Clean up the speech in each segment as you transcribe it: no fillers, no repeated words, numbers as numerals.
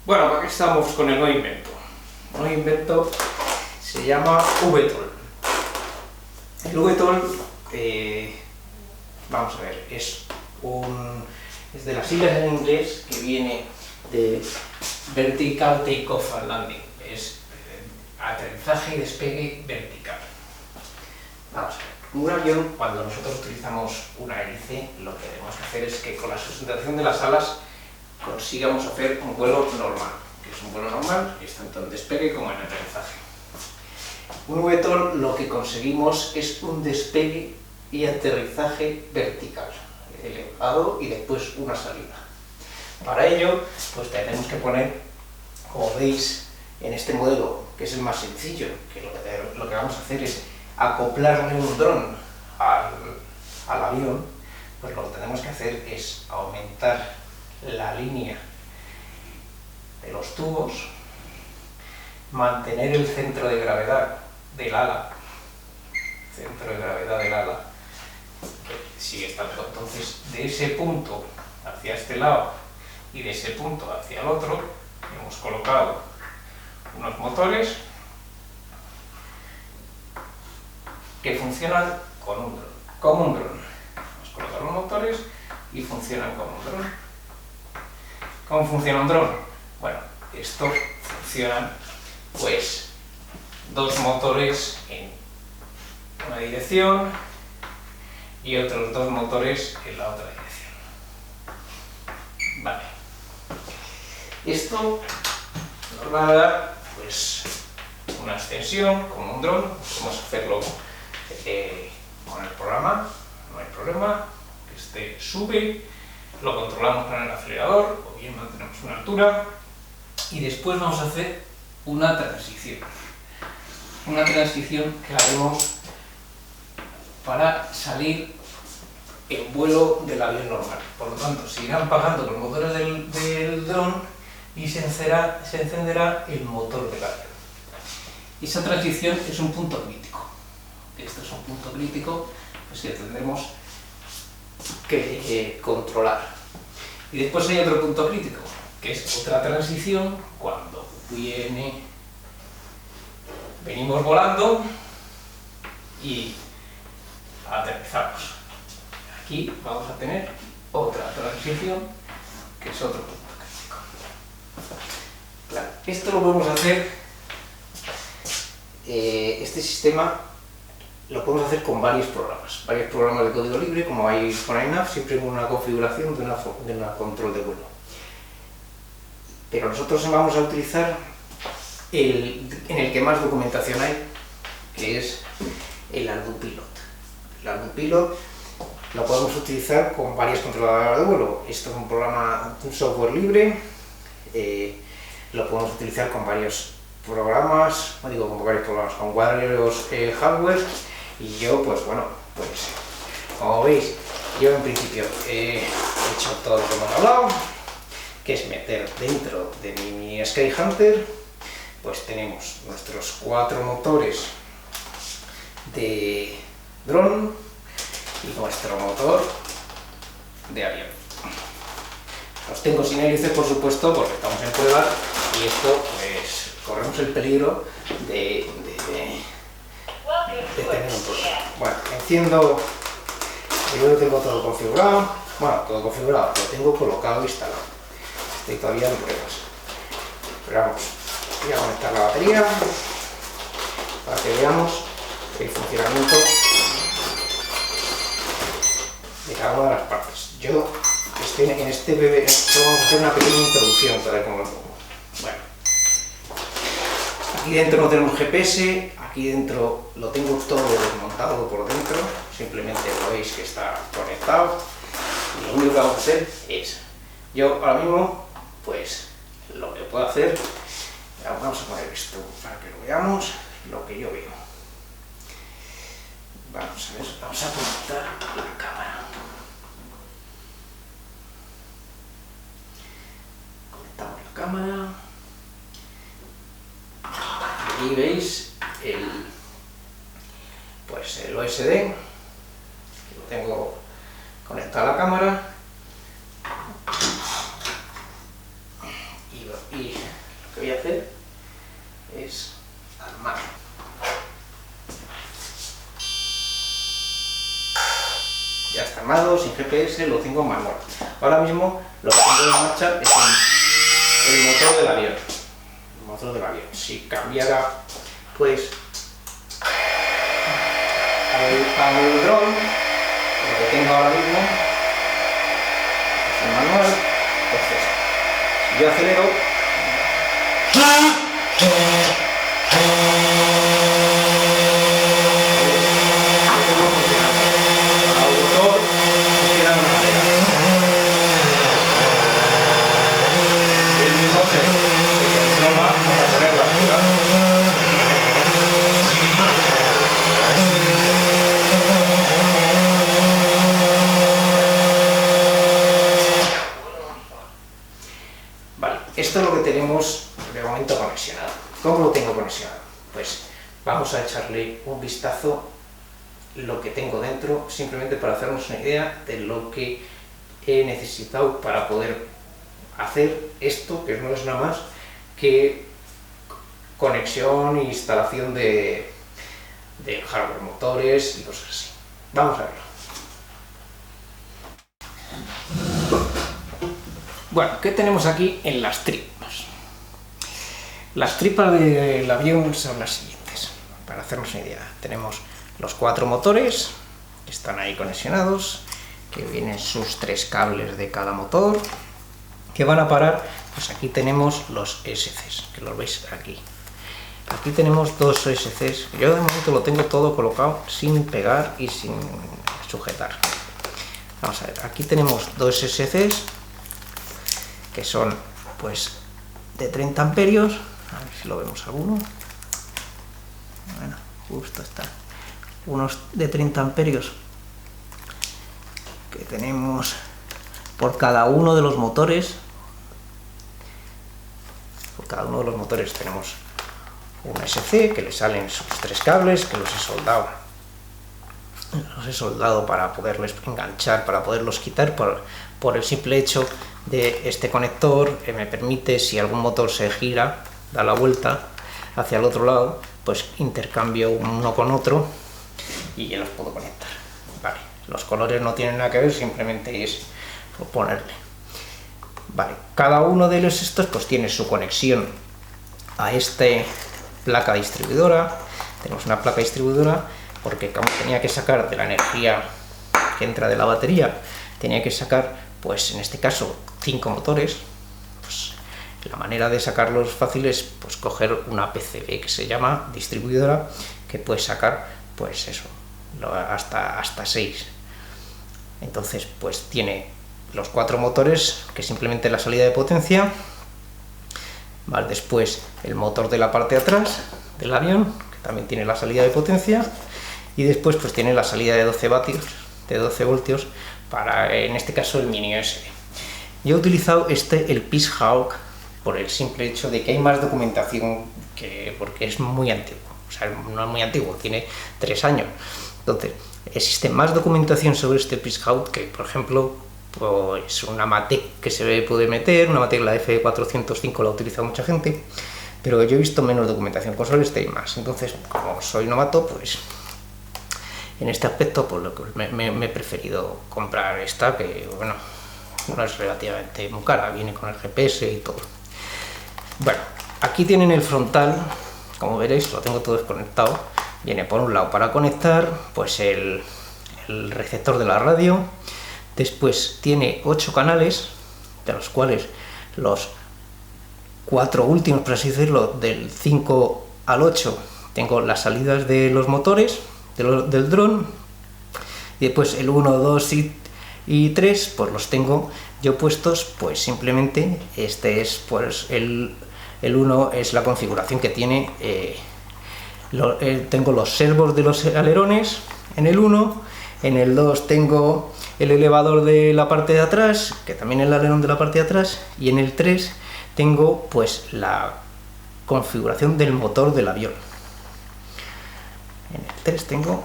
Bueno, aquí estamos con el nuevo invento. El nuevo invento se llama VTOL. El VTOL, vamos a ver, es de las siglas en inglés que viene de Vertical Takeoff and Landing. Es aterrizaje y despegue vertical. Vamos a ver. Un avión, cuando nosotros utilizamos una hélice, lo que tenemos que hacer es que con la sustentación de las alas consigamos hacer un vuelo normal, que es un vuelo normal, es tanto en despegue como en aterrizaje. Un VTOL lo que conseguimos es un despegue y aterrizaje vertical, elevado y después una salida. Para ello, pues tenemos que poner, como veis en este modelo, que es el más sencillo, que lo que vamos a hacer es acoplarle un dron al avión, pues lo que tenemos que hacer es aumentar la línea de los tubos, mantener el centro de gravedad del ala, que sigue estando. Entonces, de ese punto hacia este lado y de ese punto hacia el otro, hemos colocado unos motores que funcionan como un dron. Hemos colocado los motores y funcionan como un dron. ¿Cómo funciona un dron? Bueno, esto funciona pues dos motores en una dirección y otros dos motores en la otra dirección. Vale. Esto nos va a dar pues una extensión como un dron. Podemos hacerlo con el programa, no hay problema. Este sube, lo controlamos con el acelerador o bien mantenemos una altura y después vamos a hacer una transición que haremos para salir en vuelo del avión normal. Por lo tanto, se irán apagando los motores del dron y se encenderá el motor del avión. Esa transición es un punto crítico. Esto es un punto crítico pues, que tendremos que controlar. Y después hay otro punto crítico, que es otra transición cuando venimos volando y aterrizamos. Aquí vamos a tener otra transición, que es otro punto crítico. Claro, esto lo podemos hacer, este sistema lo podemos hacer con varios programas de código libre, como hay con iNav, siempre con una configuración de una control de vuelo. Pero nosotros vamos a utilizar en el que más documentación hay, que es el ArduPilot. El ArduPilot lo podemos utilizar con varias controladoras de vuelo. Esto es un software libre, lo podemos utilizar con varios programas, con varios hardware. Y yo, pues bueno, como veis, yo en principio he hecho todo lo que hemos hablado, que es meter dentro de mi Skyhunter, pues tenemos nuestros 4 motores de dron y nuestro motor de avión. Los tengo sin hélice, por supuesto, porque estamos en prueba y esto, pues, corremos el peligro de tener un problema. Bueno, enciendo, yo lo tengo todo configurado, lo tengo colocado, instalado. Estoy todavía en pruebas. Pero vamos, voy a conectar la batería para que veamos el funcionamiento de cada una de las partes. Yo en este bebé vamos a hacer una pequeña introducción para ver cómo lo pongo. Bueno, aquí dentro no tenemos GPS. Aquí dentro lo tengo todo desmontado por dentro, simplemente lo veis que está conectado. Y lo único que vamos a hacer es, yo ahora mismo, pues lo que puedo hacer, vamos a poner esto para que lo veamos, lo que yo veo. Vamos a ver, vamos a conectar la cámara. Conectamos la cámara. Aquí veis el OSD, que lo tengo conectado a la cámara y programado, sin GPS, lo tengo manual. Ahora mismo lo que tengo en marcha es el motor del avión. El motor del avión. Si cambiara, pues, al dron, lo que tengo ahora mismo es el manual. Entonces, si yo acelero, esto es lo que tenemos de momento conexionado. ¿Cómo lo tengo conexionado? Pues vamos a echarle un vistazo lo que tengo dentro, simplemente para hacernos una idea de lo que he necesitado para poder hacer esto, que no es nada más que conexión e instalación de hardware, motores y cosas así. Vamos a verlo. Bueno, ¿qué tenemos aquí en las tripas? Las tripas del avión son las siguientes, para hacernos una idea. Tenemos los 4 motores, que están ahí conexionados, que vienen sus 3 cables de cada motor, que van a parar, pues aquí tenemos los SCs, que los veis aquí. Aquí tenemos 2 SCs, yo de momento lo tengo todo colocado sin pegar y sin sujetar. Vamos a ver, aquí tenemos 2 SCs, que son pues de 30 amperios, a ver si lo vemos alguno, bueno, justo está, unos de 30 amperios que tenemos por cada uno de los motores. Por cada uno de los motores tenemos un SC que le salen sus 3 cables, que los he soldado para poderles enganchar, para poderlos quitar por el simple hecho de este conector, que me permite, si algún motor se gira, da la vuelta hacia el otro lado, pues intercambio uno con otro y ya los puedo conectar. Vale, los colores no tienen nada que ver, simplemente es ponerle. Vale, cada uno de estos pues tiene su conexión a esta placa distribuidora. Tenemos una placa distribuidora porque como tenía que sacar de la energía que entra de la batería, tenía que sacar, pues en este caso, 5 motores. Pues la manera de sacarlos fácil es pues coger una PCB que se llama distribuidora, que puede sacar pues eso, hasta 6. Entonces pues tiene los 4 motores, que simplemente la salida de potencia, ¿vale? Después el motor de la parte de atrás del avión, que también tiene la salida de potencia, y después pues tiene la salida de 12 vatios, de 12 voltios, para en este caso el mini USB. Yo he utilizado el Peace-Hawk por el simple hecho de que hay más documentación, porque es muy antiguo, o sea, no es muy antiguo, tiene 3 años. Entonces, existe más documentación sobre este Peace-Hawk que, por ejemplo, pues una Matek que se puede meter, una Matek, la F405, la ha utilizado mucha gente, pero yo he visto menos documentación, con solo este y más. Entonces, como soy novato, pues en este aspecto, pues lo que me he preferido comprar esta, que bueno, no es relativamente muy cara, viene con el GPS y todo. Bueno, aquí tienen el frontal, como veréis, lo tengo todo desconectado. Viene por un lado para conectar pues el receptor de la radio. Después tiene 8 canales, de los cuales los 4 últimos, por así decirlo, del 5 al 8, tengo las salidas de los motores del dron. Y después el 1, 2 y 3, pues los tengo yo puestos, pues simplemente este es pues el 1 es la configuración que tiene. Tengo los servos de los alerones en el 1, en el 2 tengo el elevador de la parte de atrás, que también es el alerón de la parte de atrás, y en el 3 tengo pues la configuración del motor del avión. En el 3 tengo,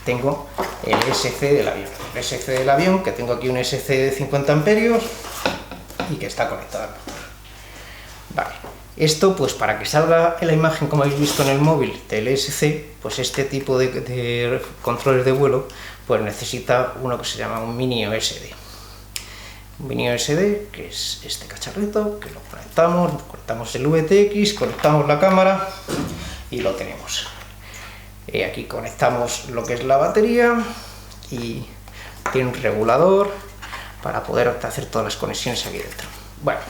tengo el SC del avión. El SC del avión, que tengo aquí un SC de 50 amperios y que está conectado al motor. Vale, Esto, pues para que salga la imagen como habéis visto en el móvil del ESC, pues este tipo de controles de vuelo, pues necesita uno que se llama un mini OSD. Un mini OSD, que es este cacharrito, que lo conectamos el VTX, conectamos la cámara y lo tenemos. Aquí conectamos lo que es la batería y tiene un regulador para poder hacer todas las conexiones aquí dentro. Bueno,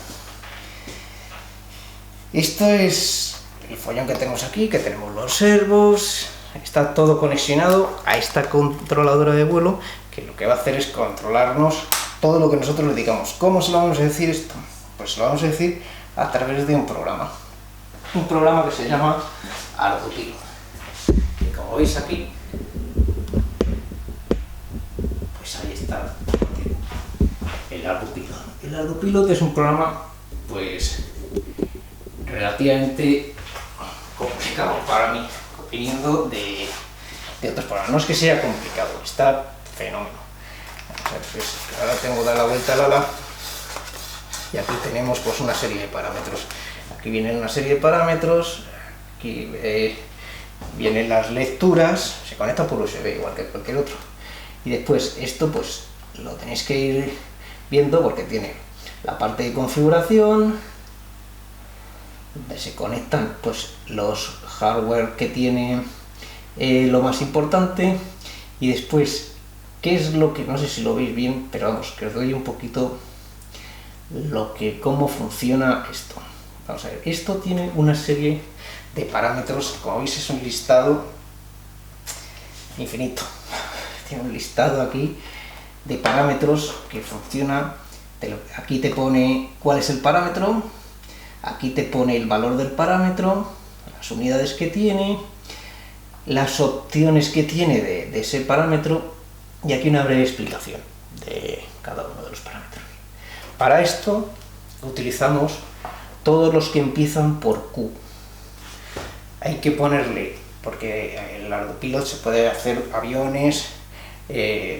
esto es el follón que tenemos aquí, que tenemos los servos, está todo conexionado a esta controladora de vuelo, que lo que va a hacer es controlarnos todo lo que nosotros le digamos. ¿Cómo se lo vamos a decir esto? Pues se lo vamos a decir a través de un programa que se llama Ardupilot. Y como veis aquí, pues ahí está el Ardupilot. El Ardupilot es un programa, pues, relativamente complicado para mí, viniendo de otros programas. No es que sea complicado, está fenómeno. Pues ahora tengo que dar la vuelta al ala y aquí tenemos pues una serie de parámetros. Aquí vienen una serie de parámetros, aquí vienen las lecturas, se conecta por USB igual que cualquier otro. Y después esto pues lo tenéis que ir viendo porque tiene la parte de configuración, donde se conectan pues los hardware que tiene lo más importante, y después qué es lo que, no sé si lo veis bien, pero vamos, que os doy un poquito cómo funciona esto. Vamos a ver, esto tiene una serie de parámetros, como veis es un listado infinito, tiene un listado aquí de parámetros que funciona. Aquí te pone cuál es el parámetro, aquí te pone el valor del parámetro, las unidades que tiene, las opciones que tiene de ese parámetro, y aquí una breve explicación de cada uno de los parámetros. Para esto utilizamos todos los que empiezan por Q. Hay que ponerle, porque el Ardupilot se puede hacer aviones,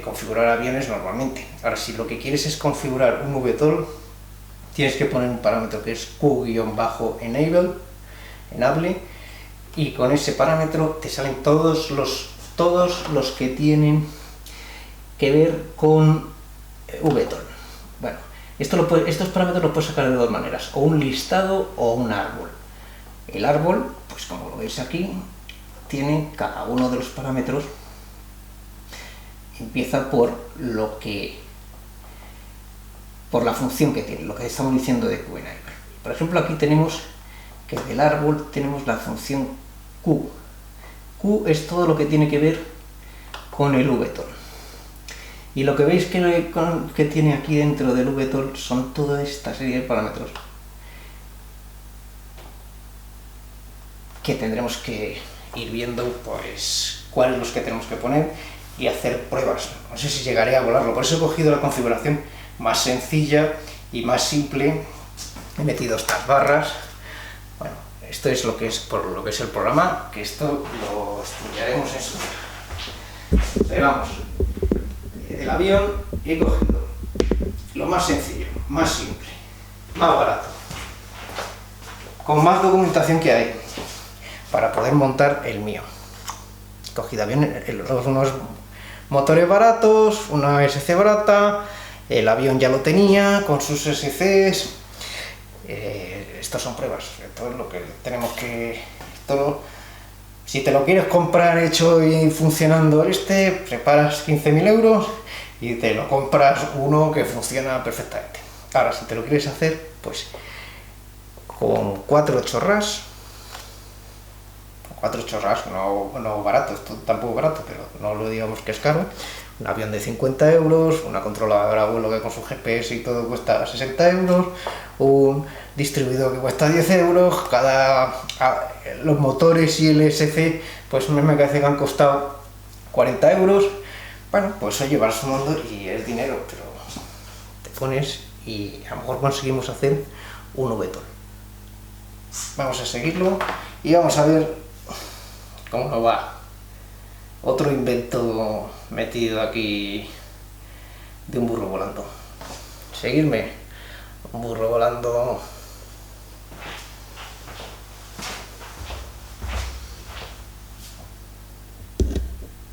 configurar aviones normalmente. Ahora, si lo que quieres es configurar un VTOL, tienes que poner un parámetro que es Q-enable, y con ese parámetro te salen todos los que tienen que ver con VTOL. Bueno, estos parámetros los puedes sacar de dos maneras, o un listado o un árbol. El árbol, pues como lo veis aquí, tiene cada uno de los parámetros, empieza por la función que tiene, lo que estamos diciendo de Q-enable. Por ejemplo, aquí tenemos que del árbol tenemos la función Q. Q es todo lo que tiene que ver con el VTOL. Y lo que veis que tiene aquí dentro del VTOL son toda esta serie de parámetros que tendremos que ir viendo, pues, cuáles los que tenemos que poner y hacer pruebas. No sé si llegaré a volarlo, por eso he cogido la configuración más sencilla y más simple. He metido estas barras. Bueno, esto es lo que es el programa, que esto lo estudiaremos en su día. Pero vamos, el avión he cogido lo más sencillo, más simple, más barato, con más documentación que hay para poder montar el mío. He cogido unos motores baratos, una SC barata, el avión ya lo tenía con sus SCs. Estas son pruebas, esto es lo que tenemos que... Si te lo quieres comprar hecho y funcionando preparas 15.000 euros y te lo compras uno que funciona perfectamente. Ahora, si te lo quieres hacer, pues con 4 chorras, no barato, esto tampoco es barato, pero no lo digamos que es caro. Un avión de 50 euros, una controladora de vuelo que con su GPS y todo cuesta 60 euros, un distribuidor que cuesta 10 euros, los motores y el SC, pues me parece que han costado 40 euros. Bueno, pues oye, vas sumando y es dinero, pero te pones y a lo mejor conseguimos hacer un VTOL. Vamos a seguirlo y vamos a ver cómo nos va. Otro invento metido aquí de un burro volando. Seguirme. Un burro volando